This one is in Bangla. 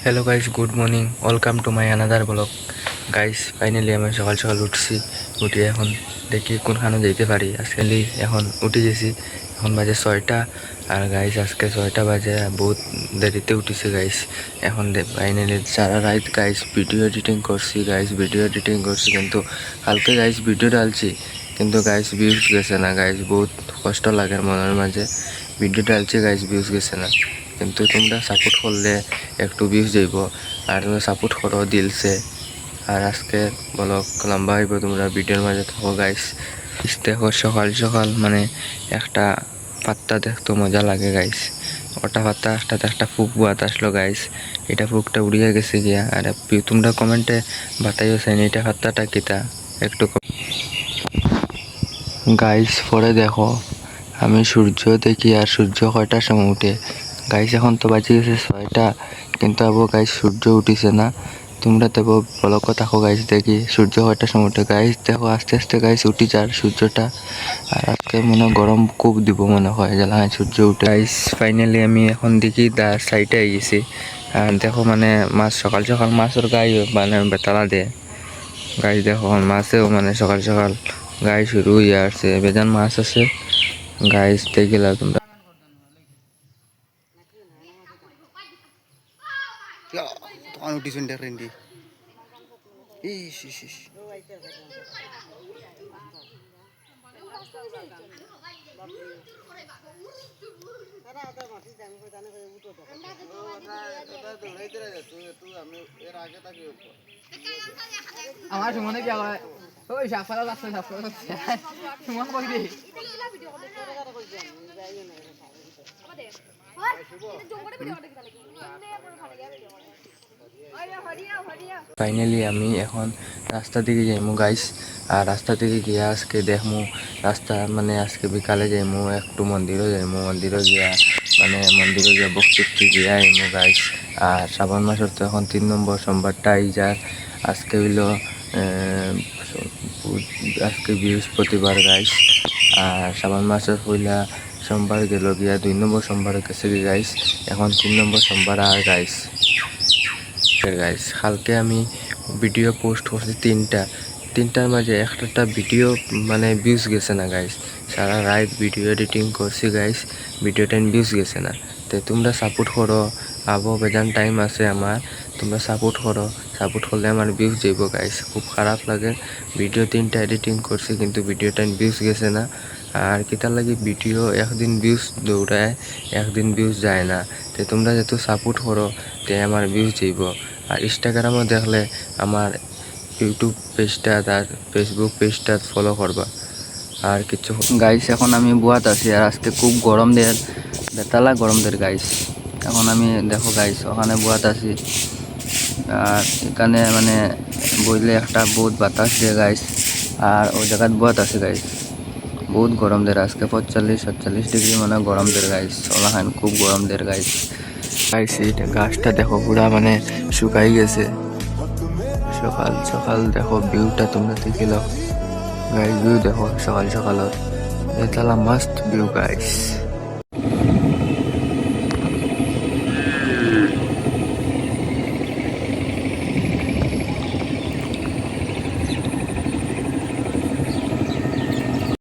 Hello guys, good morning, welcome to my another blog. Guys finally আমি সকাল সকাল উঠছি, উঠে এখন দেখি কোনখানে যেতে পারি। আজকালি এখন উঠে গেছি, এখন বাজে 6টা। আর গাইস আজকে 6টা বাজে, বহুত দেরিতে উঠেছি গাইস। এখন ফাইনালি সারা রাত গাইস ভিডিও এডিটিং করছি কিন্তু কালকে গাইস ভিডিও ডালছি, কিন্তু গাইস ভিউজ গেছে না গাইস। বহুত কষ্ট লাগে মনের মাঝে, ভিডিও ডালছি গাইস ভিউজ গেছে না। কিন্তু তোমরা সাপোর্ট করলে একটু ভিউজ যাইব, আর তোমরা সাপোর্ট করো দিলসে। আর আজকে ব্লগ লম্বা হইব, তোমরা ভিডিওর মাঝে থাকো গাইস। দেখো সকাল সকাল মানে একটা পাত্তা দেখতে মজা লাগে গাইস। ওটা পাত্তা একটাতে একটা ফুক বাত আসলো গাইস, এটা ফুকটা উড়িয়ে গেছে গিয়া। আর তোমরা কমেন্টে বাতাইও চাইনি এটা পাত্তাটা কিতা একটু গাইস। পরে দেখো আমি সূর্য দেখি, আর সূর্য কয়টার সময় উঠে গাইস। এখন তো বাজে গেছে 6টা, কিন্তু আবু গাইস সূর্য উঠিছে না। তোমরা তো বলক থাকো গাইস, দেখি সূর্য কয়টার সময় উঠে গাইস। দেখো আস্তে আস্তে গাইস উঠি যার সূর্যটা। আর আজকে মনে গরম খুব দিব মনে হয়, জ্বালা সূর্য উঠে গাইস। ফাইনালি আমি এখন দেখি তার সাইডে গেছি। আর দেখো মানে মাছ সকাল সকাল মাছের গায়ে মানে বেতালা দেয় গাইস। দেখো মাছেও মানে সকাল সকাল গায়ে শুরু হয়ে আসছে, বেজান মাছ আছে গাইস। দেখিলা তোমরা তখন উঠিছেন রেন্ডি ইস ইস ইস আমার সুমনে কি হয় ওই সাফালা লাগছে সাফালা সুমন কই দি ফাইনালি আমি এখন রাস্তা দিকে যাইমু গাইস। আর রাস্তা দিকে গিয়া আজকে দেখমু রাস্তা মানে আজকে বিকালে যাইমু একটু মন্দিরও যাইমু, মন্দিরও গিয়া মানে মন্দিরও গিয়া বক্তৃতি গিয়া আইমু গাইস। আর শ্রাবণ মাসের তো এখন 3 নম্বর সোমবারটা আই যার। আজকে হইল আজকে বৃহস্পতিবার গাইস। আর শ্রাবণ মাসের পয়লা সোমবার গেল গিয়া 2 নম্বর সোমবার গেছে গাইস। এখন 3 নম্বর সোমবার আর গাইস। গাইস কালকে আমি ভিডিও পোস্ট করছি তিনটার মাঝে একটা ভিডিও মানে ভিউজ গেছে না গাইস। সারা রাত ভিডিও এডিটিং করছি গাইস, ভিডিও 10 ভিউজ গেছে না। তো তোমরা সাপোর্ট করো, আবো বেজান টাইম আছে আমার, তোমরা সাপোর্ট করলে আমার ভিউজ যাইব গাইস। খুব খারাপ লাগে, ভিডিও 3টা এডিটিং করছি কিন্তু ভিডিও 10 ভিউজ গেছে না। আর কিতার লাগে ভিডিও একদিন ভিউজ দৌড়ায়, একদিন ভিউজ যায় না। তো তোমরা যেহেতু সাপোর্ট করো তে আমার ভিউজ যাইব। আর ইনস্টাগ্রামও দেখলে আমার ইউটিউব পেজটা আর ফেসবুক পেজটা ফলো করবা। আর কিছু গাইস এখন আমি বুয়াত আছি, আর আজকে খুব গরম দের বেতালা গরম দের গাইস। এখন আমি দেখো গাইস ওখানে বুয়াত আছি, আর এখানে মানে বইলে একটা বহুত বাতাস দিয়ে গাইস। আর ওই জায়গাত বুয়াত আছে গাইস, বহুত গরম দের আজকে 45-47 ডিগ্রি মানে গরম দের গাইস। ওলাহান খুব গরম দের গাইস। গাইস এটা গাছটা দেখো পুরা মানে শুকাই গেছে। সকাল সকাল দেখো ভিউটা তোমরা দেখিল গাইস, ভিউ দেখো সকাল সকাল, এটা মাস্ট ভিউ গাইস।